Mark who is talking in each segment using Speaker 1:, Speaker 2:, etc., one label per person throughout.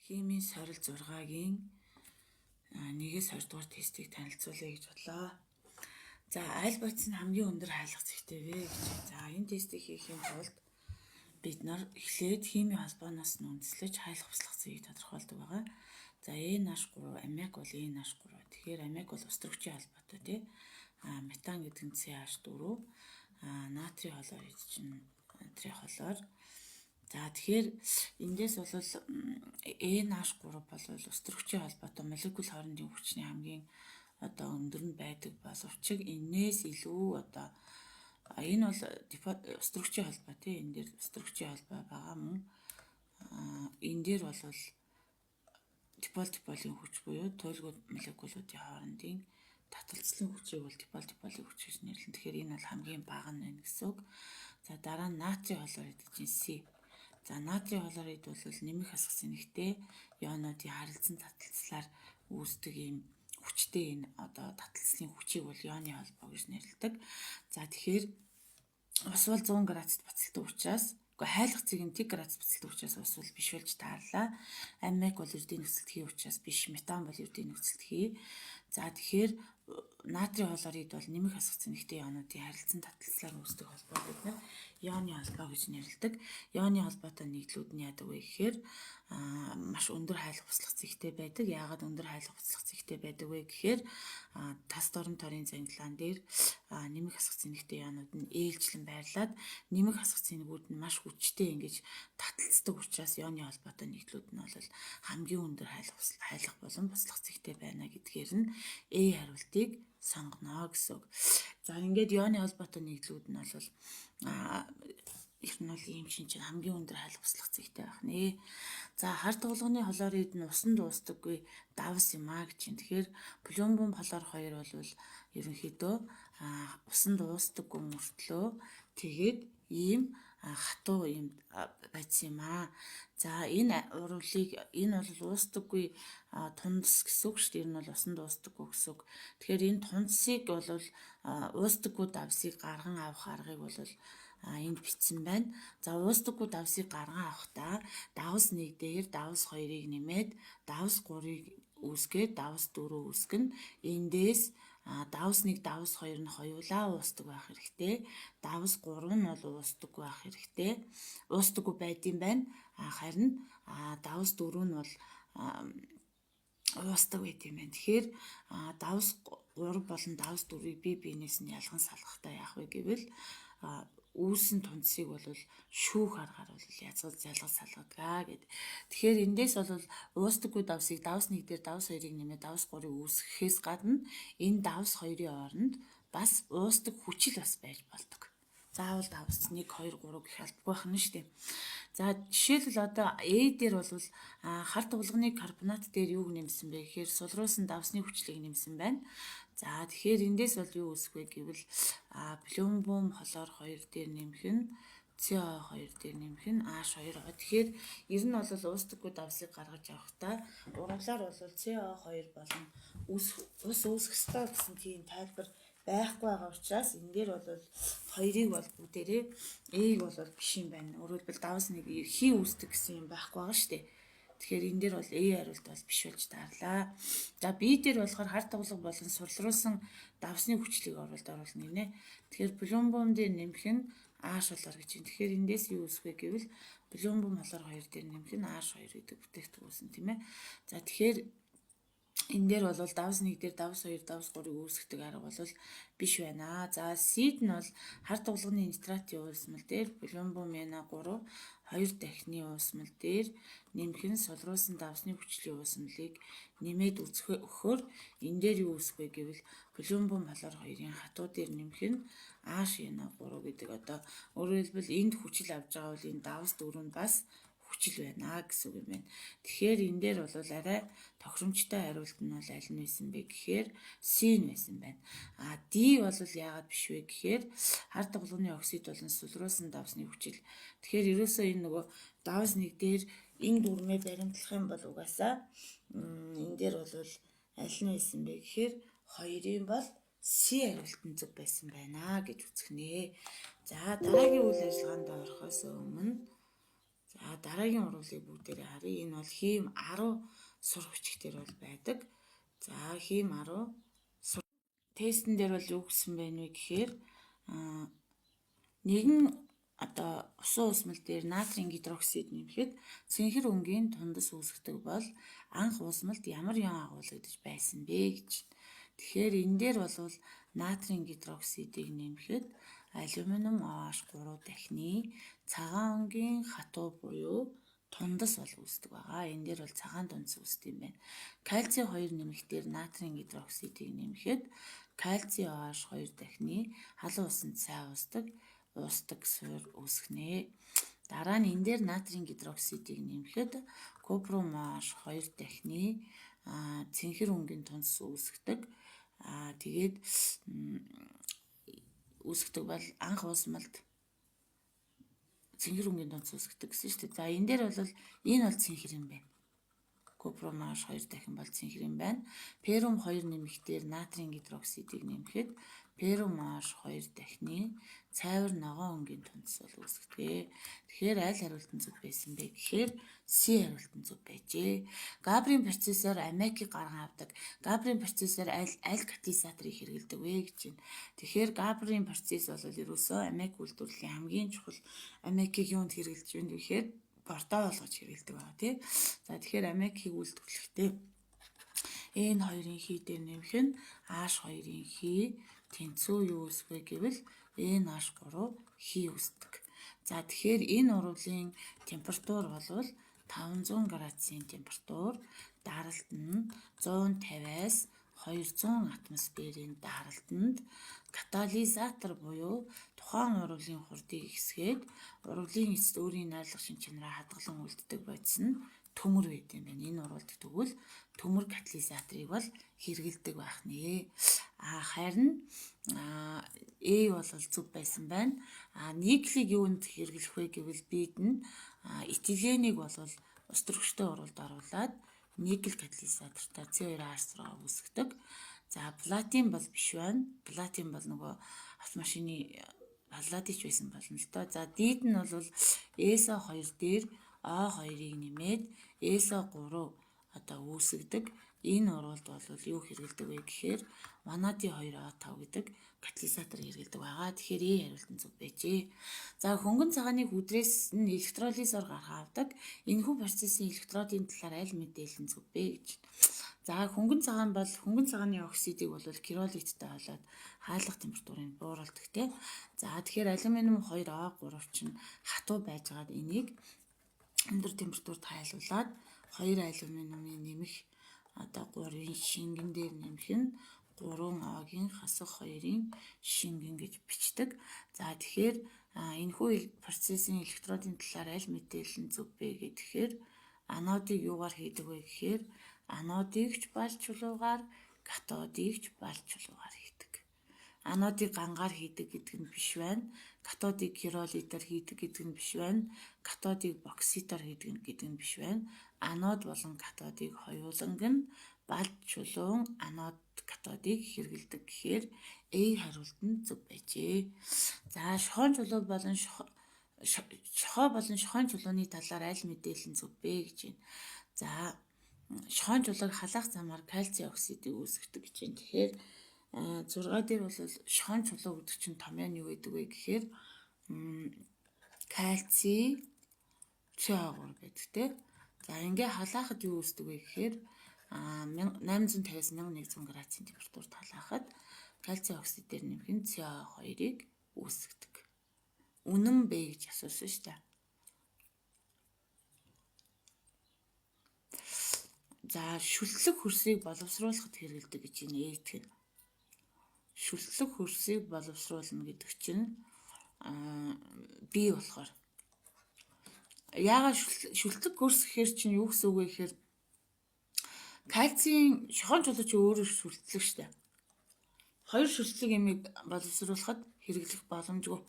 Speaker 1: Химийн сорил 6-гийн 1-ээс 20 дугаар тестийг танилцуулъя гэж бодлоо. За, аль бодис нь хамгийн өндөр хайлах зэгтэй вэ гэж. За, энэ тестийг хийхин тулд бид нар эхлээд химийн холбооноос нь үндэслэж хайлах буслах зэгийг тодорхойлдог байгаа. За, NH3 аммиак бол NH3. Тэгэхээр аммиак бол ус төрөгчийн холбоотой тий. Метан гэдэг нь CH4, натрий хлорид чинь натрий хлор. За, тэгэхээр эндээс бол NH3 бол ус төрөгчийн холбоотой молекул хоорондын хүчний хамгийн өндөр нь байдаг боловч энээс илүү энэ бол ус төрөгчийн холбоо тий. Энэ дээр ус төрөгчийн холбоо байгаа мөн энэ дээр бол диполийн хүч буюу туйлгууд молекулуудын хоорондын таталцлын хүчийг бол диполийн хүч гэж нэрлэн. Тэгэхээр энэ бол хамгийн бага нь байна гэсэн үг. За, дараа нь натрий хлорид чинь C. За, натрий хлорид бол нэмэх хасах зэнэгтэй ионуудын харилцан таталцлаар үүсдэг ийм хүчтэй энэ таталцлын хүчийг бол ионы холбоо гэж нэрлэдэг. За, тэгэхээр ус бол 100 градусд буцалдаг учраас хайлах зэг нь 1 градус буцалдаг учраас ус бол биш болж таарлаа. Аммиак бол ердийн нөхцөлтгий учраас биш, метан бол ердийн нөхцөлтгий. За, тэгэхээр натрий хлорид бол нэмэх хасах зэнэгтэй ионуудын харилцан таталцлаар үүсдэг холбоог бид нар ионы холбоо гэж нэрлэдэг. Ионы холбоотой нийтлүүд нь яадаг вэ гэхээр маш өндөр хайлах буслах зэгтэй байдаг. Яагаад өндөр хайлах буслах зэгтэй байдаг вэ гэхээр тас дорн торын зангилаан дээр нэмэх хасах зэнэгтэй ионууд нь ээлжлэн байрлаад нэмэх хасах зэнэгүүд нь маш хүчтэй ингэж таталцдаг учраас ионы холбоотой нийтлүүд нь бол хамгийн өндөр хайлах болон буслах зэгтэй байна гэдгээр нь A хариултыг сонгоно гэсэн үг. За, ингээд ионы холбоотой нийтлүүд нь бол их нь бол ийм чинь хамгийн өндөр хайлах буслах зэгтэй байх нэ. За, хар тулганы хлорид нь усан дуустдаггүй давс юм а гэж чинь. Тэгэхээр плюмбум хлор 2 бол ерөнхийдөө усан дуустдаггүй мөртлөө тэгээд ийм хатуу юм байц юм а. За, энэ урлыг энэ бол уустдаггүй тундас гэсэн үг шүү дээ. Энэ бол усан дуустдаггүй гэсэн үг. Тэгэхээр энэ тундсыг бол уустдаггүй давсыг гарган авах аргыг бол энд бичсэн байна. За, уустдаггүй давсыг гарган авахдаа давс 1 дээр давс 2-ыг нэмээд давс 3-ыг үүсгээд давс 4 үүсгэн. Эндээс давс 1, давс 2 нь хоёулаа уустдаг байх хэрэгтэй. Давс 3 нь бол уустдаггүй байх хэрэгтэй. Уустдаггүй байдсан байна. Харин давс 4 нь бол уустдаг байт юм байна. Тэгэхээр давс 3 болон давс 4-ийг бие биенээс нь ялган салгахтаа яах вэ гэвэл үүсэн тундсыг бол шүүх аргаар бол ялгаж салгадаг гэдэг. Тэгэхээр эндээс бол уустдаггүй давсыг давс 1 дээр давс 2-ыг нэмээд давс 3-ыг үүсгэхээс гадна энэ давс 2-ын оронд бас уустдаг хүчил бас байж болдог. Заавал давс 1, 2, 3 гэх албагүй байх нь шүү дээ. За, жишээлбэл A дээр бол хар тулганы карбонат дээр юуг нэмсэн бэ гэхээр сулруулсан давсны хүчлийг нэмсэн байна. За, тэгэхээр эндээс бол юу үүсэх вэ гэвэл плюмбум хлор 2 дээр нэмэх нь CO2 дээр нэмэх нь H2 байгаа. Тэгэхээр ер нь бол уустдаггүй давсыг гаргаж авахдаа ураглаар бол CO2 болон ус үүсэх ёстой гэсэн тийм тайлбар байхгүй байгаа учраас энэ дээр бол 2-ыг бол бүгдээрээ A-г бол биш юм байна. Өөрөөр хэлбэл давс 1 хий үүсдэг гэсэн юм байхгүй байгаа шүү дээ. Тэгэхээр энэ дээр бол A хариулт бол биш болж таарлаа. За, B дээр болохоор хар тулгаг болон сулруулсан давсны хүчлийг оруулна гинэ. Тэгэхээр плюмбум дээр нэмэх нь H хлор гэж юм. Тэгэхээр эндээс юу үүсэх вэ гэвэл плюмбум хлор 2 дээр нэмэх нь H2 гэдэг бүтээгдэхүүн үүснэ тийм ээ. За, тэгэхээр энэ дээр бол давс 1 дээр давс 2, давс 3-ыг үүсгдэг арга бол биш байна. За, C-д нь бол хар тулганы нитратын уусмал дээр плюмбум N3 2 дахины уусмал дээр нэмэх нь сулруулсан давсны хүчлийн уусмалыг нэмээд өгөхөөр энэ дээр юу үүсэх вэ гэвэл плюмбум хлор 2-ын хатуу дээр нэмэх нь HN3 гэдэг өөрөөр хэлбэл энд хүчил авж байгаа бол энэ давс 4 нь бас хүчил байна гэсэн үг юм байна. Тэгэхээр энэ дээр бол арай тохиромжтой хариулт нь бол аль нь байсан бэ гэхээр C нь байсан байна. D бол яагаад биш вэ гэхээр хар тулганы оксид болон сулруулсан давсны хүчил. Тэгэхээр ерөөсөө энэ нөгөө давс 1 дээр энэ дүрмээ баримтлах юм бол угаасаа энэ дээр бол аль нь байсан бэ гэхээр 2-ын бол C хариултанд зөв байсан байна гэж үзэх нэ. За, дараагийн үйл ажиллагаанд орохоос өмнө За дараагийн урвалыг бүгдээрээ харъя. Энэ бол хим 10 сурах бичгээр бол байдаг. За хим 10 тестэн дээр бол юу гэсэн бэ вэ гэхээр нэгэн одоо усан усмал дээр натрийн гидроксид нэмэхэд цэнхэр өнгийн тундас үүсгдэг бол анх усмалд ямар ян агуулгадж байсан бэ гэж. Тэгэхээр энэ дээр бол натрийн гидроксидыг нэмэхэд алюмиум OH3 дахины цагаан өнгийн хатуу буюу тундас бол үүсдэг байгаа. Энэ дээр бол цагаан тундас үүсдэг юм байна. Кальци 2 нэмэхдээ натрийн гидроксидыг нэмэхэд кальци OH2 дахины халуун усанд сайн уусдаг суурь үүсгэнэ. Дараа нь энэ дээр натрийн гидроксидыг нэмэхэд купрум OH2 дахины цэнхэр өнгийн тундас үүсгдэг. Тэгээд үүсгдэг бол анх усмалд цэнхэр өнгийн тундас үүсгдэг гэсэн шүү дээ. За энэ дээр бол энэ бол цэнхэр юм байна. Купрум OH2 дахин бол цэнхэр юм байна. Перум 2 нэмэхдээ натрийн гидроксидыг нэмэхэд перум OH2 дахины цайвар ногоон өнгийн тундас бол үүсгдэг. Тэгэхээр аль хариултан зөв байсан бэ гэхээр C хариултан зөв байжээ. Габрийн процессор аммиакийг гарган авдаг. Габрийн процессор аль катализаторыг хэрэглэдэг вэ гэж байна. Тэгэхээр габрийн процесс бол ерөөсөө аммиак үйлдвэрлэлийн хамгийн чухал аммиакийг юунд хэрэглэж байна вэ гэхээр бордоо болгож хэрэглэдэг байгаа тий. За тэгэхээр аммиакийг үйлдвэрлэхдээ энэ хоёрын хий дээр нэмэх нь H2-ын хий тэнцүү юу үүсвэ гэвэл NH3 хий үүсдэг. За тэгэхээр энэ урвалын температур бол 500 градусын температур, даралт нь 150-аас 200 атмосферийн даралтанд катализатор буюу тухайн урвалын хурдыг ихсгээд урвалын эцэст өөрийн найрлагын шин чанараа хадгалан үлддэг бодис нь төмөр байд юм байна. Энэ урвалд тэгвэл төмөр катализаторыг бол хэрэгэлдэг байх нэ. Харин A бол зөв байсан байна. Никлийг юунд хэрэглэх вэ гэвэл бид нь этиленийг бол устөрөгчтэй урвалд оруулаад никл катализатортай C2H6 үүсгдэг. За платин бол биш байна. Платин бол нөгөө автомашины палладич байсан болно л доо. За дид нь бол SO2 дээр O2-ыг нэмээд SO3 одоо үүсгдэг. Энэ урвалд бол юу хэрэглэдэг вэ гэхээр ванадийн 2O5 гэдэг катализатор хэрэглэдэг байгаа. Тэгэхээр E хариултан зөв байжээ. За хөнгөн цагааны хүдрээс нь электролизоор гарган авдаг. Энэхүү процессын электродын талаар аль мэдээлэл зөв бэ гэж. За хөнгөн цагаан бол хөнгөн цагааны оксидыг бол киролиттэй болоод хаалга температурыг бууруулдаг тийм. За тэгэхээр алюминиум 2O3 чинь хатуу байжгаад энийг өндөр температурт хайлуулад 2 алюминиумын нэмэх одоо 3-ын шингэн дээр нэмэх нь 3O-гийн хасах 2-ын шингэн гэж бичдэг. За тэгэхээр энэхүү процессын электродын талаар аль мэдээлэл нь зөв бэ гэхээр анодыг юугаар хийдэг вэ гэхээр анодыг ч балж чулуугаар, катодыг ч балж чулуугаар хийдэг. Анодыг гангаар хийдэг гэдэг нь биш байна. Катодыг киролитээр хийдэг гэдэг нь биш байна. Катодыг бокситоор хийдэг нь биш байна. Анод болон катодыг хоёуланг нь балж чулуун анод катодыг хэрэглэдэг гэхээр A хариулт нь зөв байжээ. За шохон чулуу болон шохоо болон шохон чулууны талаар аль мэдээлэл зөв бэ гэж байна. За шохон чулууг халаах замаар кальци оксидыг үүсгдэг гэж байна. Тэгэхээр 6 дээр бол шохон чулуу гэдэг чинь томьёо нь юу гэдэг вэ гэхээр кальци CO3 гэдэг тийм. За ингээ халаахад юу үүсдэг вэ гэхээр 850-аас 1100 градусын температурт халаахад кальци оксид дээр нэмэх нь CO2-ыг үүсгдэг. Үнэн бэ гэж асуусан шүү дээ. За шүлтлэг хөрсийг боловсруулахад хэрэглэдэг гэж байна ээтгэн. Шүлтлэг хөрсийг боловсруулна гэдэг чинь бий болохоор яагаад шүлтлэг хөрс гэхээр чинь юу гэсэн үг вэ гэхээр кальцийн шохон чулуу чи өөрөө шүлтлэг штэ. Хоёр шүлтлэг ямиг боловсруулахад хэрэглэх боломжгүй.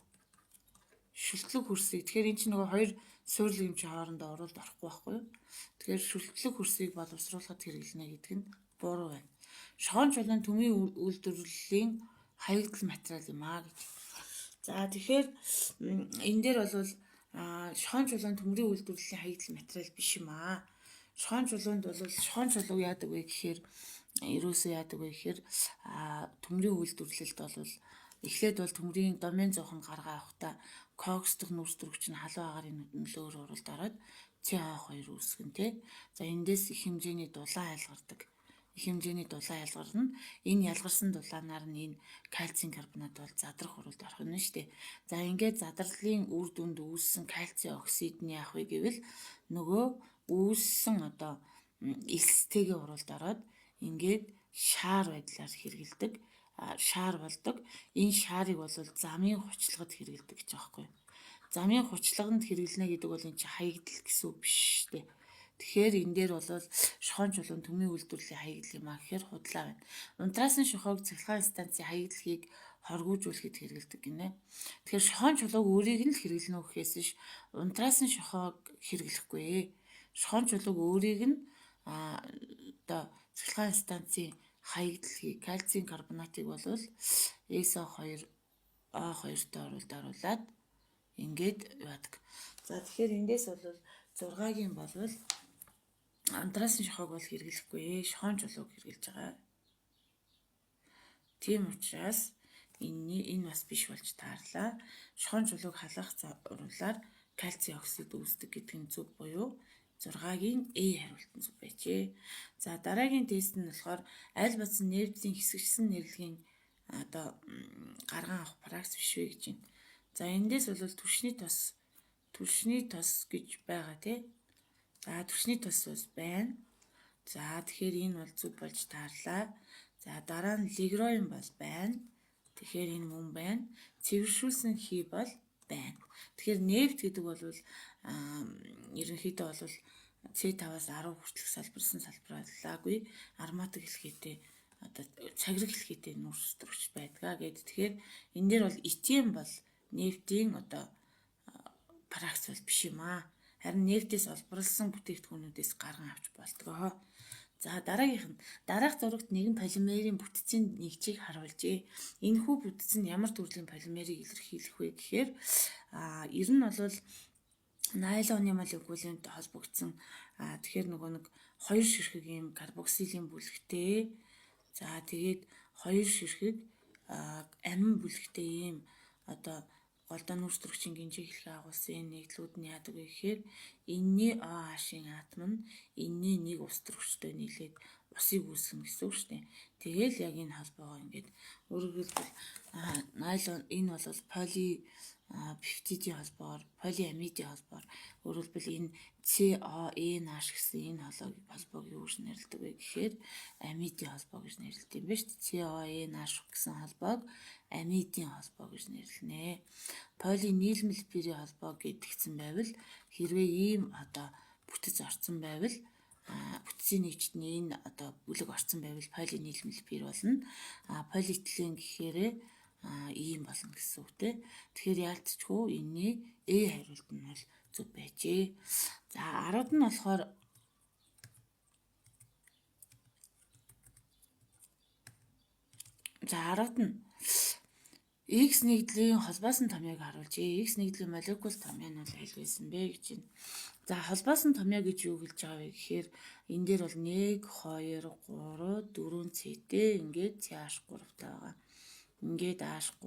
Speaker 1: Шүлтлэг хөрсийг тэгэхээр эн чинь нөгөө хоёр суурилын юм чи хоорондоо оролд орохгүй байхгүй юу? Тэгэхээр шүлтлэг хөрсийг боловсруулахад хэрэглэнэ гэдэг нь буруу байна. Шохон чулуун төмийн үйлдвэрлэлийн хаягдл материал юм аа гэж. За тэгэхээр энэ дээр бол шохон чулуун төмрийн үйлдвэрлэлийн хаягдл материал биш юм аа. Шохон чулуунд бол шохон чулуу яадаг вэ гэхээр ерөөсөө яадаг вэ гэхээр төмрийн үйлдвэрлэлд бол эхлээд бол төмрийн домен зоохон гаргаа авахдаа кокс дэх нүүрс төрөгч нь халуун агаарын нөлөөр оролд ороод CO2 үүсгэн тий. За эндээс их хэмжээний дулаан айлгардаг. Их хэмжээний дулаан ялгарна. Энэ ялгарсан дулаанаар нь энэ кальцийн карбонат бол задрах уралд орох нь шүү дээ. За ингээд задралын үр дүнд үүссэн кальцийн оксид нь яах вэ гэвэл нөгөө үүссэн одоо элстэйгээ уралд ороод ингээд шаар байдлаар хэрэгэлдэг. Шаар болдог. Энэ шаарыг бол замын хувцлагад хэрэгэлдэг гэж байгаа байхгүй юу? Замын хувцлаганд хэрэглэнэ гэдэг бол энэ чи хаягдл гэсэн үг биш шүү дээ. Тэгэхээр энэ дээр бол шохон чулуун төмрийн үйлдвэрлэлийн хаягдл юм аа гэхээр худлаа байна. Унтраасан шохойг цахилгаан станцын хаягдлыг хоргоожуулахад хэрэгэлдэг гинэ. Тэгэхээр шохон чулууг өөрийг нь л хэрэглэнэ гэхээс ш унтраасан шохойг хэрэглэхгүй. Шохон чулууг өөрийг нь одоо цахилгаан станцын хаягдлыг кальцийн карбонатыг бол SO2O2-той оруулаад ингээд яадаг. За тэгэхээр эндээс бол 6-гийн болвол унтраасан шохойг бол хэрэглэхгүй. Шохон чулууг хэрэглэж байгаа. Тийм учраас энэ бас биш болж таарлаа. Шохон чулууг халах уруулаар кальцийн оксид үүсдэг гэдэг нь зөв буюу 6-гийн A хариулт нь зөв байжээ. За дараагийн тест нь болохоор аль бацсан нервийн хэсэгчсэн нэрлэгийн одоо гарган авах пракс биш вэ гэж байна. За эндээс бол түлшний тос гэж байгаа тий. За түлшний тос бас байна. За тэгэхээр энэ бол зөв болж таарлаа. За дараа нь лигроин бол байна. Тэгэхээр энэ мөн байна. Цэвэршүүлсэн хий бол байна. Тэгэхээр нефт гэдэг бол ерөнхийдөө бол C5-аас 10 хүртэлх салбарсан салбарлаагүй ароматик хэлхээтэй одоо цаграг хэлхээтэй нүүрс төрөгч байдгаа гэдэг. Тэгэхээр энэ дээр бол этен бол нефтийн одоо пракс бол биш юм аа. Харин нефтээс олборлсон бүтээгдэхүүнүүдээс гарган авч болдгоо. За дараах зурагт нэгэн полимерийн бүтцийн нэгжийг харуулжээ. Энэхүү бүтц нь ямар төрлийн полимерийг илэрхийлэх вэ гэхээр ер нь бол найлоны молекулынтэй холбогдсон тэгэхээр нөгөө нэг хоёр ширхэг юм карбоксилийн бүлэгтэй. За тэгээд хоёр ширхэг амин бүлэгтэй юм одоо голдоо нүүрс төрөгчийн гинжиг хэлхээ агуулсан нэгдлүүд нь яадаг вэ гэхээр энэний OH-ийн атом нь энэний нэг ус төрөгчтэй нийлээд усыг үүсгэнэ гэсэн үг шүү дээ. Тэгэл яг энэ холбоогоо ингээд өөрөөр хэлбэл найлон энэ бол полипептидийн холбоор, полиамидын холбоор өөрөөр хэлбэл энэ CONH гэсэн энэ холбоог юу гэж нэрлэдэг вэ гэхээр амидын холбоо гэж нэрлэдэг юм ба шүү дээ. CONH гэсэн холбоог амидын холбоо гэж нэрлэнэ. Полинилмэлпирийн холбоо гэдгцэн байвал хэрвээ ийм одоо бүтэц орцсон байвал бүтцийн нэгжид нь энэ одоо бүлэг орцсон байвал полинилмэлпир болно. Полиэтилен гэхээр ийм болно гэсэн үгтэй. Тэгэхээр яалтчгүй энэний A хариулт нь бол зөв байжээ. За 10-д нь болохоор X нэгдлийн холбоосон томьёог харуулжээ. X нэгдлийн молекул томьёо нь аль байсан бэ гэж байна. За холбоосон томьёо гэж юу хэлж байгаа вэ гэхээр энэ дээр бол 1 2 3 4 C-тэй ингээд CH3 байгаа. Ингээд H3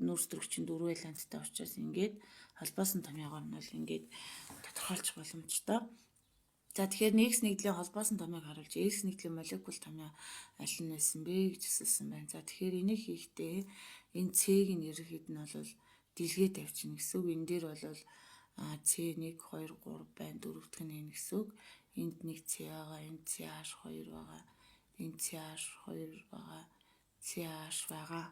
Speaker 1: нүүрс төрөгчин 4 валенттай учраас ингээд холбоосон томьёогоор нь бол ингээд тодорхойлчих боломжтой. За тэгэхээр X нэгдлийн холбоосон томьёог харуулж X нэгдлийн молекул томьёо аль нь байсан бэ гэж асуусан байна. За тэгэхээр энийг хийхдээ энэ C-г нь ерөнхийд нь бол дэлгээ тавьчихна гэсэн үг. Энэ дээр бол C1 2 3 байна. Дөрөвдөх нь энэ гэсэн үг. Энд нэг C байгаа, энд CH2 байгаа. Энд CH2 байгаа. CH байгаа.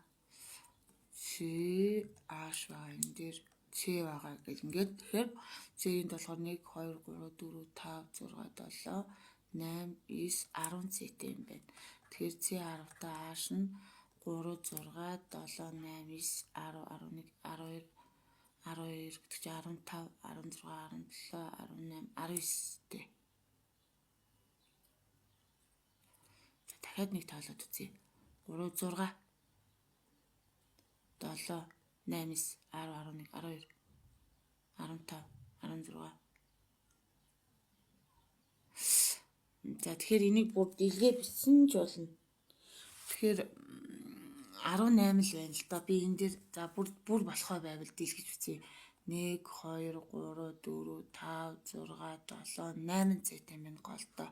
Speaker 1: CH байгаа. Энэ дээр C байгаа гэл ингээд тэгэхээр C-ийн болохоор 1 2 3 4 5 6 7 8 9 10 C-тэй юм байна. Тэгэхээр C10-тай H нь 3 6 7 8 9 10 11 12 12 гэдэг чинь 15 16 17 18 19-тэй. За дахиад нэг тоолоод үзье. 3 6 7 8 9 10 11 12 15, 16. За тэгэхээр энийг бүр дэлгээ бичсэн ч болно. Тэгэхээр 18 л байна л да. Би энэ дээр за бүр болохоо байвал дэлгэж бичье. 1 2 3 4 5 6 7 8 цэтэй минь голтой.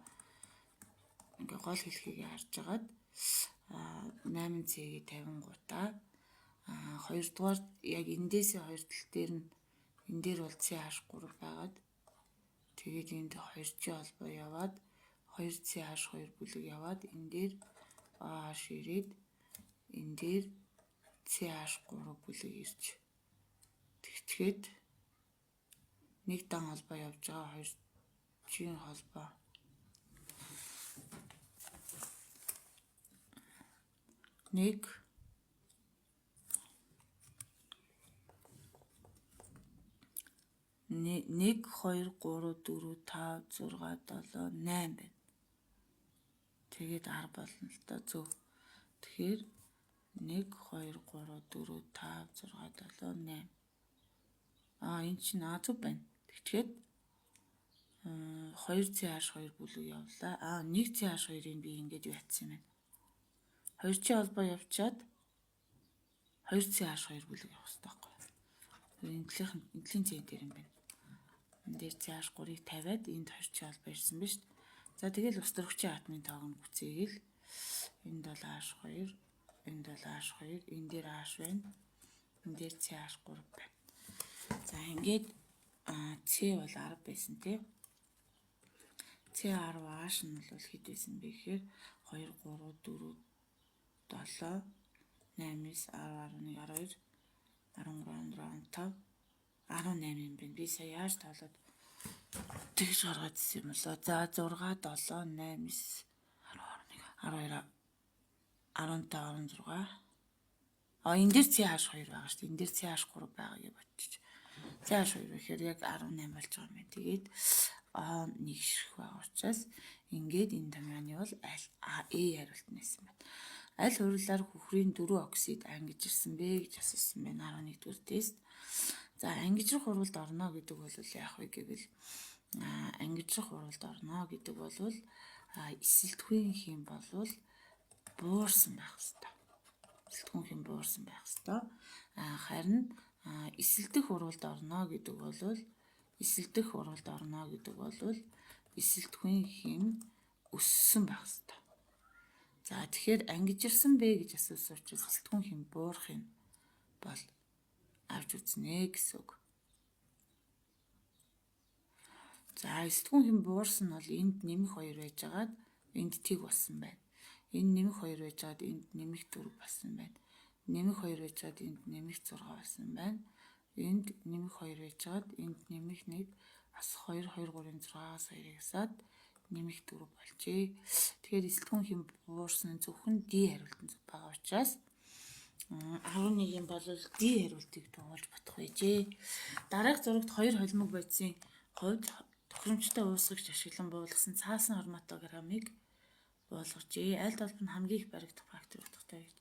Speaker 1: Ингээ гол хэлхийг харж агаад 8 цэгийг 50 гутаа. Хоёрдугаар яг эндээсээ хоёр тал дээр нь энэ дээр бол CH3 байгаад тэгээд энд 2C холбоо яваад 2CH2 бүлэг яваад энэ дээр OH ирээд энэ дээр CH3 бүлэг ирж тэгчгээд нэг дан холбоо явж байгаа 2C холбоо нэг 1 2 3 4 5 6 7 8 байна. Тэгээд 10 болно л да зөв. Тэгэхээр 1 2 3 4 5 6 7 8. Энэ чинь зөв байна. Тэгэхээр 2CH2 бүлэг явлаа. 1CH2-ыг би ингэж ятсан юм байна. 2C холбоо явчаад 2CH2 бүлэг явах хэрэгтэй байхгүй. Энэлийн зэн дээр юм байна. Энд дээр CH3-ыг тавиад энд 2C холбоо ирсэн биз дээ. За тэгэл ус төрөгчийн атомын тоог нь бүцээгээл энд бол H2, энд бол H2, энэ дээр H байна. Энэ дээр CH3 байна. За ингээд C бол 10 байсан тий. C10 H нь бол хэд байсан бэ гэхээр 2 3 4 7 8 9 10 11 12 13 14 15 18 юм байна. Би сая яаж тоолоод тэгж гаргаад ирсэн юм болоо. За 6 7 8 9 10 11 12 15 16. Энэ дээр CH2 байгаа шүү дээ. Энэ дээр CH3 байгаа гэж бодчих. CH2 гэхээр яг 18 болж байгаа юм байна. Тэгээд нэг ширхэг байгаа учраас ингээд энэ томьёоны бол A хариулт нь байсан байна. Аль хурлаар хөхрийн 4 оксид ангижирсан бэ гэж асуусан байна 11-р тест. За ангижрах хуралд орно гэдэг бол яах вэ гэвэл ангижрах хуралд орно гэдэг бол эсэлтгүйн хэм болвол буурсан байх ёстой. Эсэлтгүйн хэм буурсан байх ёстой. Харин эсэлдэх хуралд орно гэдэг бол эсэлтгүйн хэм өссөн байх ёстой. За тэгэхээр ангижирсан бэ гэж асуусан учраас эсэлтгүйн хэм буурах юм бол авч үзнэ гэсэн үг. За эсэлтгүйн хэм буурсан бол энд нэмэх 2 байжгаад энд тэг болсон байна. Энд нэмэх 2 байжгаад энд нэмэх 4 болсон байна. Нэмэх 2 байжгаад энд нэмэх 6 болсон байна. Энд нэмэх 2 байжгаад энд нэмэх 1 бас 2 2 3-ын 6-аас 2-ыг асаад нэмэх 4 болжээ. Тэгэхээр эсэлтгүйн хэм буурсан зөвхөн D хариултанд байгаа учраас 11 бол D хариултыг туулж бодох байжээ. Дараах зурагт хоёр холимог бодисын хувьд тохиромжтой уусгагч ашиглан буулгасан цаасан хроматограммыг буулгажээ. Аль толгой нь хамгийн их баригдах фактор утгатай вэ?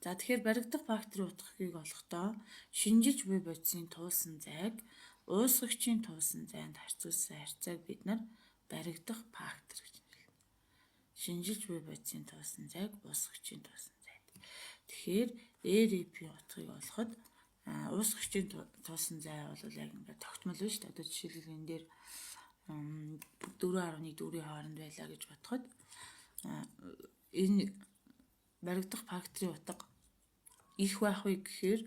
Speaker 1: За тэгэхээр баригдах факторын утгыг олохдоо шинжиж буй бодисын туулсан зайг уусгагчийн туулсан зайд харьцуулсан харьцааг бид нар баригдах фактор гэж нэрлэдэг. Шинжиж буй бодисын туулсан зайг уусгагчийн туулсан зайд. Тэгэхээр REP утгыг олоход уусгагчийн туулсан зай бол яг ингээд тогтмол биш. Одоо жишээлбэл энэ дээр 4.4-ийн хооронд байлаа гэж бодоход энэ баригдах факторын утга их байх вэ гэхээр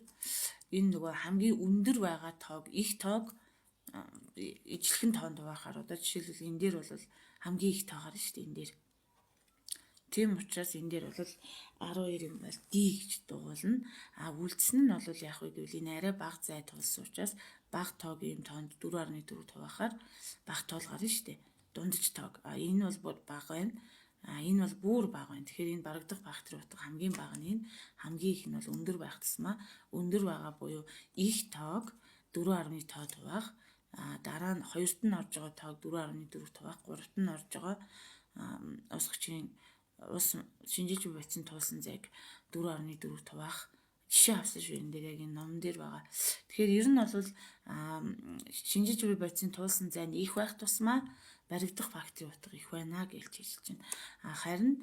Speaker 1: энэ нөгөө хамгийн өндөр байгаа тоог их тоог ижлэхэн тоонд хуваахаар одоо жишээлбэл энэ дээр бол хамгийн их тоо гарна шүү дээ энэ дээр. Тийм учраас энэ дээр бол 12 юм бол D гэж дуулна. Үлдсэн нь бол яах вэ гэвэл энэ арай бага зай тулсан учраас бага тоогийн тоонд 4.4 хуваахаар бага тоол гарна шүү дээ. Дундаж тоог. Энэ бол бага байна. Энэ бол бүр бага байна. Тэгэхээр энэ барагдах факторын утга хамгийн бага нь энэ, хамгийн их нь бол өндөр байх тусмаа өндөр байгаа буюу их тоог 4.5 хуваах, дараа нь хоёрт нь орж байгаа тоог 4.4 хуваах, гуравт нь орж байгаа уусгагчийн шинжиж буй бодисын туулсан зайг 4.4 хуваах жишээ авсан шүү энэ дээр яг энэ ном дээр байгаа. Тэгэхээр ер нь бол шинжиж буй бодисын туулсан зайн их байх тусмаа баригдах фактын утга их байна гэж хэлж байна. Харин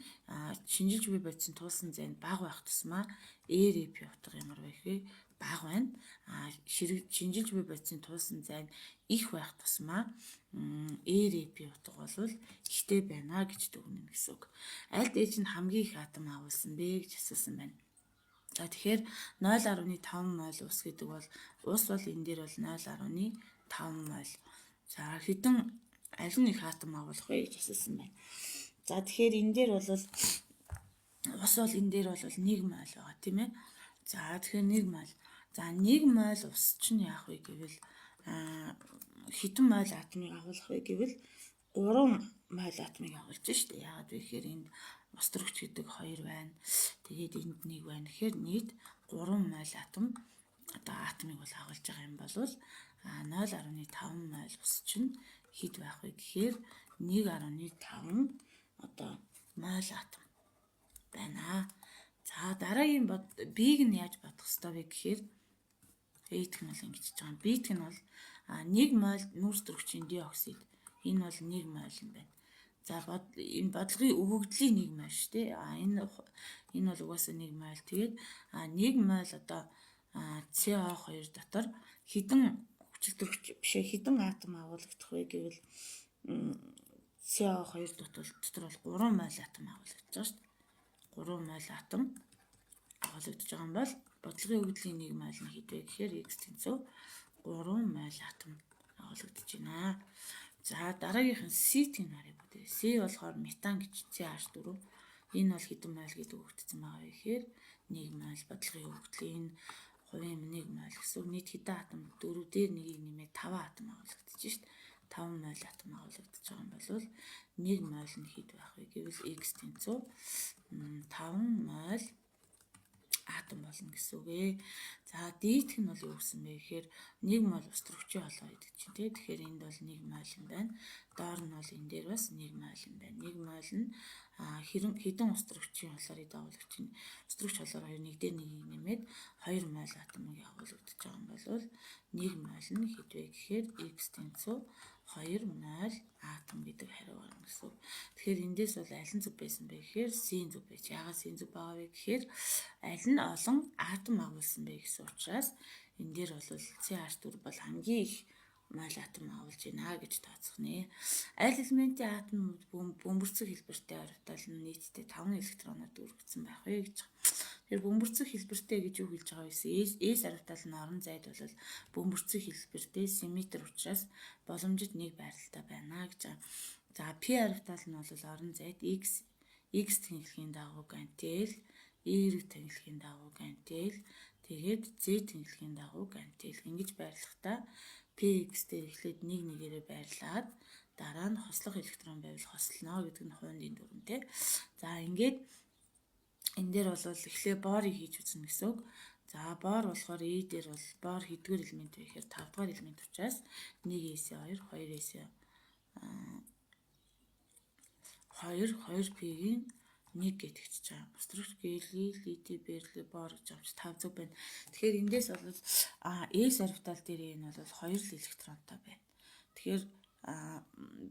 Speaker 1: шинжиж буй бодисын туулсан зайн бага байх тусмаа РЭП утга ямар байх вэ? Бага байна. Шинжилж буй бодисын туулсан зайн их байх тусмаа РЭП утга бол ихтэй байна гэж дүгнэнэ гэсэн үг. Аль ээж нь хамгийн их атом агуулсан бэ гэж асуусан байна. За тэгэхээр 0.5 мол ус гэдэг бол ус бол энэ дээр бол 0.5 мол. За хэдэн аль нь их атом агуулах вэ гэж асуусан байна. За тэгэхээр энэ дээр бол ус бол энэ дээр бол 1 мол байгаа тийм ээ. За тэгэхээр 1 мол. За 1 мол ус чинь яах вэ гэвэл хэдэн мол атомыг агуулах вэ гэвэл 3 мол атомыг агуулж штэ. Яагаад вэ гэхээр энд острогч гэдэг 2 байна. Тэгээд энд 1 байна. Тэгэхээр нийт 3 мол атом одоо атомыг бол агуулж байгаа юм бол 0.5 мол ус чинь хэд байх вэ гэхээр 1.5 одоо мол атом байна. За дараагийн бийг нь яаж бодох ёстой вэ гэхээр бийт нь бол ингэж хийж байгаа. Бийт нь бол 1 мол нүүрс төрөгчийн диоксид. Энэ бол 1 мол юм байна. За энэ бодлогын өгөгдлийн 1 мол шүү дээ. Энэ бол угаасаа 1 мол. Тэгээд 1 мол одоо CO2 дотор хэдэн хүчил төрөгч бишээ хэдэн атом агуулгадах вэ гэвэл CO2 дотор бол 3 мол атом агуулгадж байгаа шүү дээ. 3 мол атом агуулгадж байгаа юм бол бодлогын өгөгдлийн 1 мол нь хэд вэ гэхээр x тэнцүү 3 мол атом агуулгадж байна. За дараагийнх нь C-ийн нарыг бүтээ. C болохоор метан гэж CH4. Энэ бол хэдэн мол гэдэг өгөгдсөн байгаа вэ гэхээр 1 мол бодлогын өгөгдлийн хувийн 1 мол гэсэн. Нийт хэдэн атом 4 дээр 1-ийг нэмээд 5 атом агуулгадж шít. 5 мол атом агуулгадж байгаа юм бол 1 мол нь хэд байх вэ гэвэл x тэнцүү 5 мол атом болно гэсэн үг ээ. За дийдх нь бол юу гэсэн бэ гэхээр 1 мол ус төрөгчийн холбоо гэдэг чинь тий. Тэгэхээр энд бол 1 мол юм байна. Доор нь бол энэ дээр бас 1 мол юм байна. 1 мол нь хэдэн ус төрөгчийн холбоорыг дагуулж чинь ус төрөгч холбоор 2 нэг дээр 1-ийг нэмээд 2 мол атомыг агуулгадж байгаа юм бол 1 мол нь хэд вэ гэхээр x тэнцүү 2 мол атом гэдэг хариу гарна гэсэн. Тэгэхээр эндээс бол аль нь зөв байсан бэ гэхээр C-ийн зөв байж. Яагаад C-ийн зөв байгаа вэ гэхээр аль нь олон атом агуулсан бэ гэсэн учраас энэ дээр бол CH4 бол хамгийн их мол атом агуулж байна гэж тооцох нэ. Аль элементийн атомууд бөмбөрцөг хэлбэртэй орбитал нь нийтдээ 5 электроноор дүүрэгдсэн байх вэ гэж. Тэгэхээр бөмбөрцөг хэлбэртэй гэж юу хэлж байгаа вэ гэсэн S орбитал нь орон зайд бол бөмбөрцөг хэлбэртэй симметр учраас боломжит нэг байралтай байна гэж. За P орбитал нь бол орон зайд X тэнхлэгийн дагуу гантел, Y тэнхлэгийн дагуу гантел, тэгээд Z тэнхлэгийн дагуу гантел ингэж байрлахдаа Px дээр эхлээд нэг нэгээрээ байрлаад дараа нь хослох электрон байвал хослоно гэдэг нь хуундын дүрмтэй. За ингээд энэ дээр бол эхлээ борыг хийж үзнэ гэсэн үг. За бор болохоор E дээр бол бор хэдгээр элемент вэ гэхээр 5 дахь элемент учраас 1s2 2p-ийн 1 гэдэгч байгаа. Өстрөгч гэлий лити бэрлээ бор гэж авч 5 зүг байна. Тэгэхээр эндээс бол S орбитал дээр энэ бол 2 электронтой байна. Тэгэхээр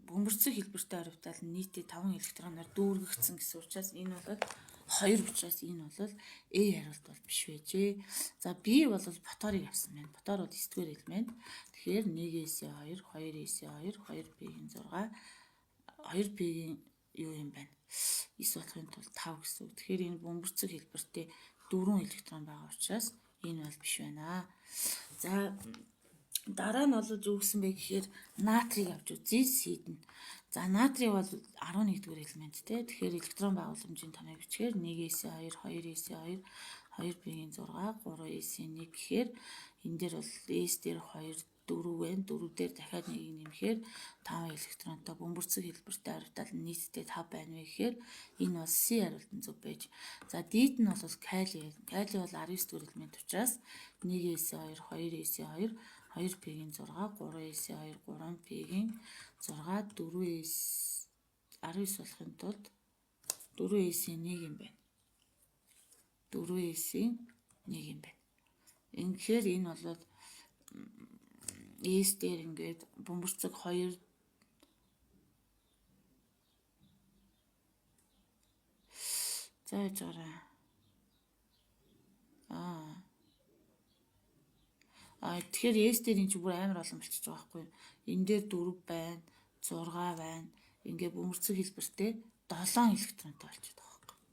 Speaker 1: бөмбөрцөг хэлбэртэй орбитал нь нийтдээ 5 электроноор дүүргэгдсэн гэсэн учраас энэ бол 2 учраас энэ бол A хариулт бол биш байжээ. За B бол фоторыг авсан байна. Фотор бол 9-р элемент. Тэгэхээр 1s2 2s2 2p-ийн 6 2p-ийн юу юм байна? 9 болохын тулд 5 гэсэн үг. Тэгэхээр энэ бөмбөрцөг хэлбэртэй 4 электрон байгаа учраас энэ бол биш байна. За дараа нь бол юу гэсэн бэ гэхээр натрийг авч үзье C-д. За натри бол 11-р элемент те. Тэгэхээр электрон байгууламжийн томьёо бичгээр 1s2 2s2 2p-ийн 6 3s1 гэхээр энэ дээр бол S дээр 2 4 байна. 4 дээр дахиад 1-ийг нэмэхээр 5 электронтой бөмбөрцөг хэлбэртэй орбитал нийтдээ 5 байна вэ гэхээр энэ бол C хариулт нь зөв байж. За D-д нь бол кали. Кали бол 19-р элемент учраас 1s2 2s2 2p-ийн 6 3s2 3p-ийн 6 4s 19 болохын тулд 4s1 юм байна. 4s-ийн нэг юм байна. Тэгэхээр энэ бол S дээр ингээд бөмбөрцөг 2 зааж гараа. Тэгэхээр S дээр энэ ч бүр амар олон болчихж байгаа байхгүй юу? Энэ дээр 4 байна, 6 байна. Ингээ бөмбөрцөг хэлбэртэй 7 электронтой болчиход байгаа байхгүй юу?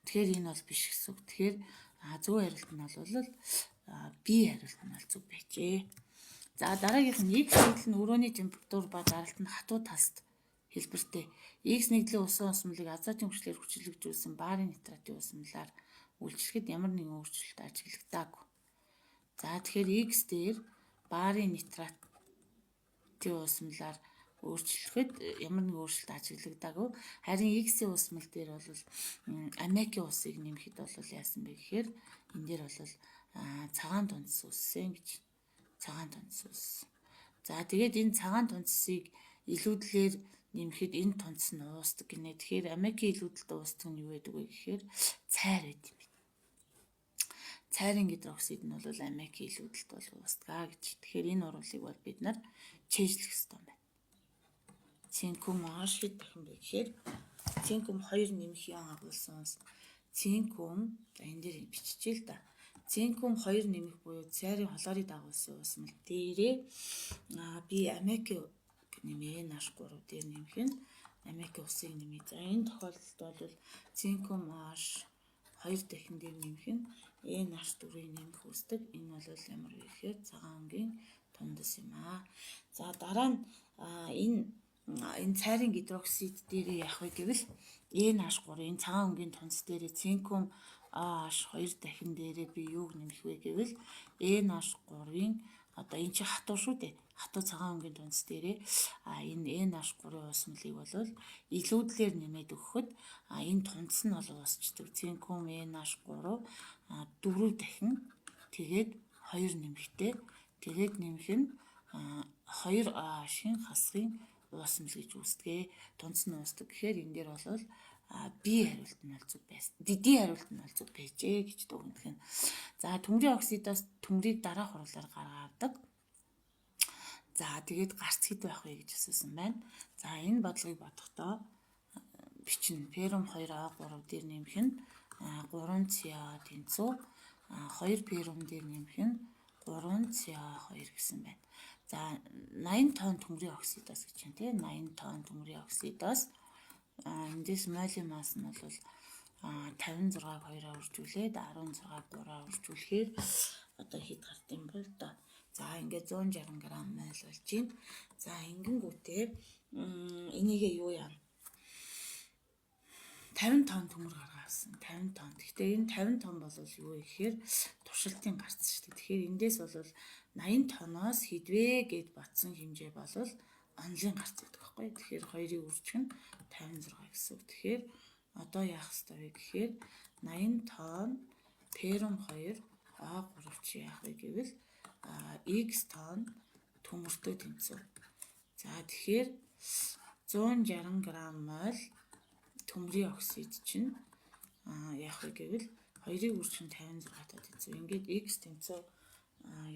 Speaker 1: Тэгэхээр энэ бол биш гэсэн үг. Тэгэхээр зөв хариулт нь бол B хариулт нь бол зөв байжээ. За дараагийнх нь X нэгдэл нь өрөөний температур ба даралт нь хатуу талст хэлбэртэй. X нэгдлийн усан осмолыг азотын хүчлээр хүчилэгжүүлсэн барын нитратын усмлаар үйлчлэхэд ямар нэгэн өөрчлөлт ажиглагдаагүй. За тэгэхээр X дээр барын нитратын усмлаар өөрчлөхөд ямар нэгэн өөрчлөлт ажиглагдаагүй. Харин X-ийн усмал дээр бол аммиакийн усыг нэмэхэд бол яасан бэ гэхээр энэ дээр бол цагаан тунцс үссэн гэж. Цагаан тунцс үссэн. За тэгээд энэ цагаан тунцсыг илүүдлээр нэмэхэд энэ тунцс нь уусдаг гинэ. Тэгэхээр аммиакийн илүүдэлд уусдаг нь юу байдаг вэ гэхээр цайр байд юм. Цайрын гидроксид нь бол аммиакийн илүүдэлд бол уустдаг гэж. Тэгэхээр энэ урвалыг бол бид нар чэйжлэх ёстой байна. Цинкум аш хэд дахин бэ гэхээр цинкум 2 нэмэх юм агуулсан ус. Цинкум энэ дээр биччихээ л да. Цинкум 2 нэмэх буюу цайрын холоорыг дагуулсан усмал дээрээ би аммиакийн нэмээ H3 дээр нэмэх нь аммиакийн усыг нэмээ. За энэ тохиолдолд бол цинкум аш 2 дахин дээр нэмэх нь H4-ийг нэмэх үүсдэг. Энэ бол ямар вэ гэхээр цагаан өнгийн тундас юм аа. За дараа нь энэ цайрын гидроксид дээр яах вэ гэвэл H3 энэ цагаан өнгийн тундас дээр цинкум H2 дахин дээрээ би юуг нэмэх вэ гэвэл H3-ийн одоо энэ чи хатуу шүү дээ. Хатуу цагаан өнгийн тундас дээрээ энэ H3-ийн усмлыг бол илүүдлээр нэмээд өгөхөд энэ тундас нь бол уусчдаг. Цинкум H3 4 дахин тэгээд 2 нэмэхтэй. Тэгээд нэмэх нь 2H-ийн хасгын уусмал гэж үүсдэг. Тундас нь уусдаг. Тэгэхээр энэ дээр бол B хариулт нь бол зөв байсан. D хариулт нь бол зөв байжээ гэж дүгнэх нь. За төмрийн оксидоос төмрийг дараах хурлаар гаргадаг. За тэгээд гарц хэд байх вэ гэж асуусан байна. За энэ бодлогыг бодохдоо бичнэ. Перум 2А3 дээр нэмэх нь 3CO тэнцүү 2 перум дээр нэмэх нь 3CO2 гэсэн байна. За 80 тонн төмрийн оксидоос гэж байна тийм 80 тонн төмрийн оксидоос эндээс молийн масс нь бол 56-г 2-аар үржүүлээд 16-г 3-аар үржүүлэхээр одоо хэд гарт юм бол доо. За ингээд 160 г мол болж байна. За ингэнгүүтээ энийгээ юу яа 50 тонн төмөр гаргасан. 50 тонн. Гэхдээ энэ 50 тонн бол юу вэ гэхээр туршилтын гарц шүү дээ. Тэгэхээр эндээс бол 80 тонноос хэдвэ гэд батсан хэмжээ бол онлын гарц гэдэг байхгүй. Тэгэхээр 2-ыг үржих нь 56 гэсэн үг. Тэгэхээр одоо яах ёстой вэ гэхээр 80 тонн перум 2 А3 чи яах вэ гэвэл X тонн төмөртэй тэнцүү. За тэгэхээр 160 г мол төмрийн оксид чинь яах вэ гэвэл 2-ыг үржих нь 56 та тэнцүү. Ингээд X тэнцүү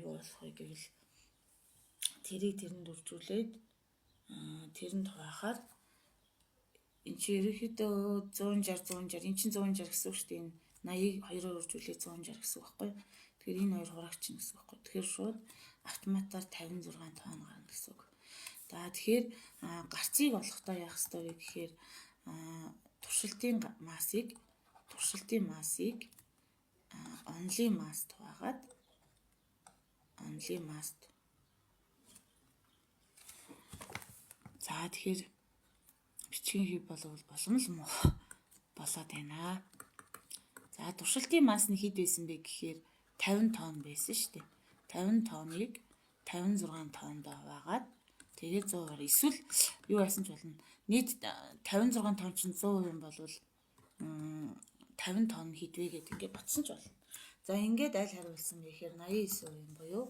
Speaker 1: юу болох вэ гэвэл тэрийг тэрэнд үржүүлээд тэрэнд хуваахаар энэ чи ерөөхдөө 160 энэ чинь 160 гэсэн үг шүү дээ. Энэ 80-ыг 2-оор үржүүлээд 160 гэсэн үг байхгүй. Тэгэхээр энэ хоёр хураагч нь гэсэн үг байхгүй. Тэгэхээр шууд автоматар 56 тонн гарна гэсэн үг. За тэгэхээр гарцыг олохдоо яах ёстой вэ гэхээр туршилтын массыг онлын масст хуваагаад онлын масст. За тэгэхээр бичгийн хэв болов боломж муу болоод байна. За туршилтын масс нь хэд байсан бэ гэхээр 50 тонн байсан шүү дээ. 50 тонныг 56 тонндоо хуваагаад тэгээд 100-аар эсвэл юу яасан ч болно. Нийт 56 тонн чинь 100% юм бол 50 тонн хэдвэ гэдэг ингээд батсан ч болно. За ингээд аль хариулсан бэ гэхээр 89% юм буюу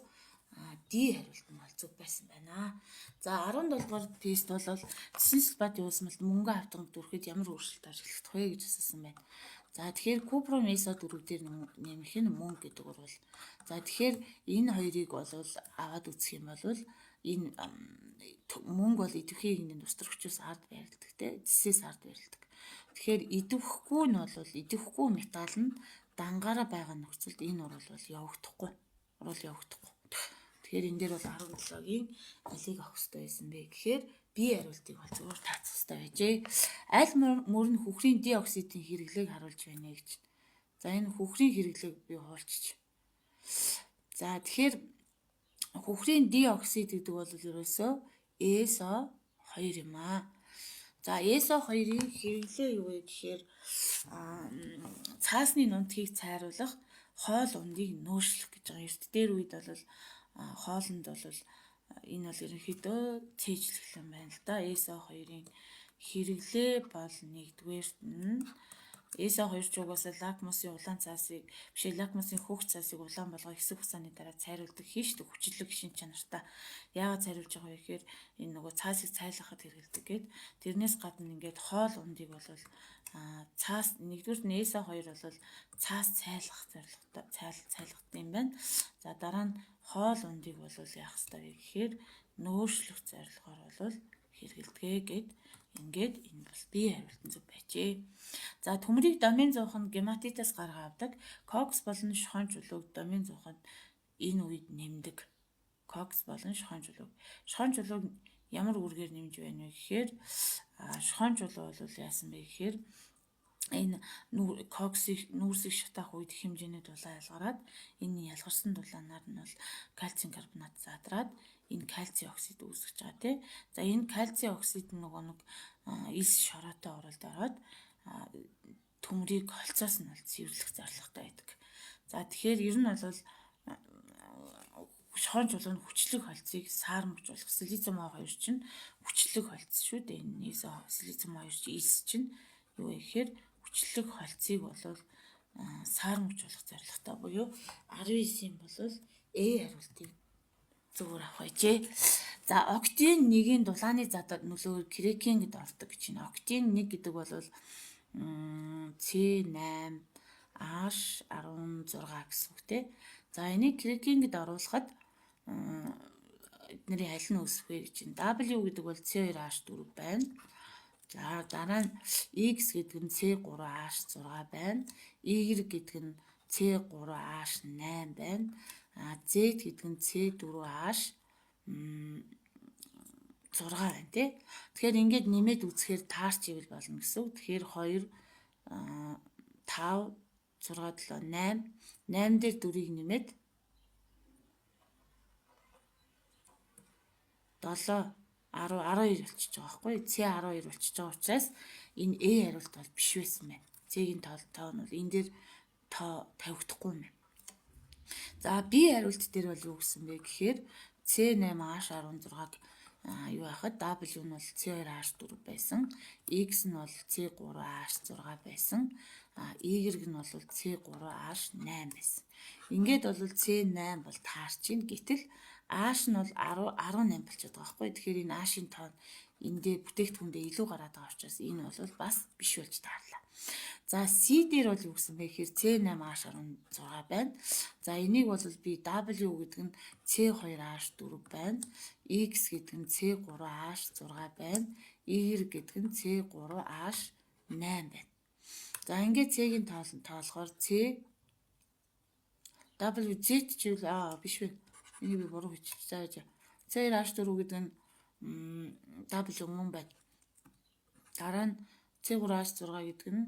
Speaker 1: D хариулт нь бол зөв байсан байна. За 17 дугаар тест бол цэсэн сульфатын усмалд мөнгө автгамд дүрхэд ямар өөрчлөлт ажиглагдах вэ гэж асуусан байна. За тэгэхээр купром месо 4 дээр нэмэх нь мөнгө гэдэг урвал. За тэгэхээр энэ хоёрыг бол аваад үзэх юм бол энэ мөнгө бол идэвхий игнийн устдах хүчээс ард байрладаг те, зэсээс ард байрладаг. Тэгэхээр идэвхгүй нь бол идэвхгүй металл нь дангаараа байгаа нөхцөлд энэ урвал явагдахгүй. Тэгэхээр энэ дээр бол 17-гийн алийг авах хэрэгтэй байсан бэ гэхээр B хариултыг бол зөвөр таацах хэрэгтэй байжээ. Аль мөр нь хөхрийн диоксидын хэрэглээг харуулж байна гэж. За энэ хөхрийн хэрэглээг би хуульчиж. За тэгэхээр хөхрийн диоксид гэдэг бол ерөөсөө SO2 юм аа. За SO2-ийн хэрэглээ юу вэ гэхээр цаасны нунтгийг цайруулах хоол ундыг нөөшлөх гэж байгаа. Эрт дээр үед бол хоолнд бол энэ бол ерөнхийдөө цээжлэх юм байна л да. SO2-ийн хэрэглээ бол нэгдүгээрт нь SO2 ч угаасаа лакмусын улаан цаасыг лакмусын хөх цаасыг улаан болгох хэсэг хугацааны дараа цайруулдаг хийшдэг хүчлэг шин чанартай. Яагаад цайруулж байгаа вэ гэхээр энэ нөгөө цаасыг цайлгахад хэрэгэлдэг гэд. Тэрнээс гадна ингээд хоол ундыг бол цаас нэгдүгээр нь SO2 бол цаас цайлгах зорилготой юм байна. За дараа нь хоол ундыг бол яах ёстой вэ гэхээр нөөшлөх зорилгоор бол хэрэгэлдэг гэд. Ингээд энэ бол B хариултан зөв байжээ. За төмрийг домын зуухан гематитаас гаргаа авдаг. Кокс болон шухан чулууг домын зуухад энэ үед нэмдэг. Кокс болон шухан чулууг. Шухан чулууг ямар үргээр нэмж байна вэ гэхээр шухан чулуу бол яасан бэ гэхээр энэ коксыг нүүрсийг шатаах үед их хэмжээний дулаан ялгараад энэ ялгарсан дулаанаар нь бол кальцийн карбонат задраад энэ кальцийн оксид үүсгэж байгаа тий. За энэ кальцийн оксид нөгөө нэг ис шороотой оролд ороод төмрийг холцоос нь цэвэрлэх зорилготой байдаг. За тэгэхээр ер нь бол шухан чулууны хүчлэг холцыг саармжуулах силициум А2 чинь хүчлэг холц шүү дээ. Энэ силициум А2 чинь ис чинь юу вэ гэхээр хүчлэг холцыг бол саармжуулах зорилготой буюу 19-ийн бол хариултыг зөвөр авах байжээ. За октин 1-ийн дулааны задад нөлөөр крекингэд ордог гэж байна. Октин 1 гэдэг бол C8H16 гэсэн үг тий. За энийг крекингэд оруулахад эднэрийн аль нь үүсвэ гэж байна. W гэдэг бол C2H4 байна. За дараа нь X гэдэг нь C3H6 байна. Y гэдэг нь C3H8 байна. Z гэдэг нь C4H6 байна тий. Тэгэхээр ингээд нэмээд үзэхээр таарч ивэл болно гэсэн үг. Тэгэхээр 2 5 6 7 8 дээр 4-ийг нэмээд 7 12 болчихж байгаа байхгүй. C12 болчихж байгаа учраас энэ A хариулт бол биш байсан байна. C-ийн тоо нь бол энэ дээр тоо тавигдахгүй юм. За B хариулт дээр бол юу гэсэн бэ гэхээр C8H16-г юу яхад W нь бол C2H4 байсан. X нь бол C3H6 байсан. Y нь бол C3H8 байсан. Ингээд бол C8 бол таарч ийн. Гэтэл H нь бол 18 болчиход байгаа байхгүй. Тэгэхээр энэ H-ийн тоо эндээ бүтээгдэхүүндээ илүү гараад байгаа учраас энэ бол бас биш болж таарлаа. За C дээр бол юу гэсэн бэ гэхээр C8H16 байна. За энийг бол би W гэдэг нь C2H4 байна. X гэдэг нь C3H6 байна. Y гэдэг нь C3H8 байна. За ингээд C-ийн тоолохоор W Z чивэл биш вэ? Энийг би буруу хийчих. За C2H4 гэдэг нь W мөн байна. Дараа нь C3H6 гэдэг нь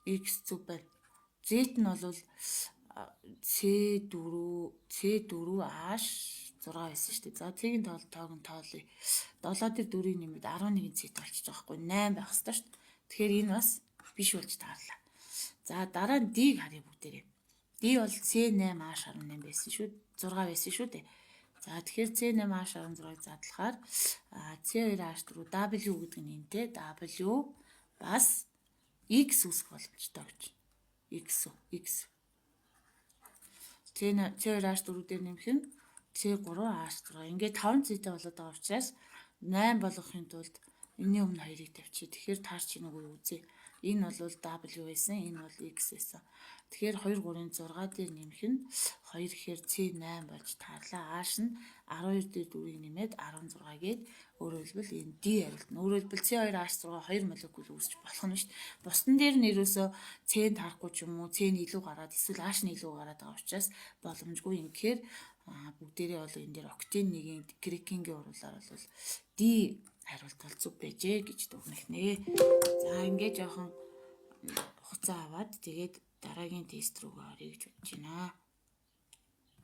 Speaker 1: X зүг байна. Z нь бол C4H6 байсан шүү дээ. За C-ийн тоог нь тоолъё. 7 дээр 4-ийг нэмээд 11 Z болчихж байгаа хгүй 8 байх ёстой шүү дээ. Тэгэхээр энэ бас биш болж таарлаа. За дараа нь D-г харъя бүгдээрээ. D бол C8H18 байсан шүү. 6 байсан шүү дээ. За тэгэхээр C8H16-ыг задлахаар C2H4 W гэдэг нь энтэй W бас X үүсэх боломжтой гэж. X. C2H4 дээр нэмэх нь C3H6. Ингээд 5 зэтэй болоод байгаа учраас 8 болгохын тулд Энийн өмнө хоёрыг тавьчих. Тэгэхээр таарч ийн үгүй үзье. Энэ бол W байсан, энэ бол X байсан. Тэгэхээр 2 3-ын 6 дээр нэмэх нь 2 гэхээр C8 болж таарлаа. Ааш нь 12 дээр 4-ийг нэмээд 16 гээд өөрөөр хэлбэл энэ D хариултна. Өөрөөр хэлбэл C2H6 2 молекул үүсч болох нь шүү дээ. Бусдын дээр нь ерөөсөө C-н таарахгүй ч юм уу, C-н илүү гараад эсвэл H нь илүү гараад байгаа учраас боломжгүй юм. Тэгэхээр бүгдээрээ бол энэ дээр октин нэгийн Крекингийн уруулаар бол D хариулт бол зүг байжээ гэж дүгнэхнэ. За ингээд жоохон хуцаа аваад тэгээд дараагийн тест рүүгээ орё гэж бодож байна.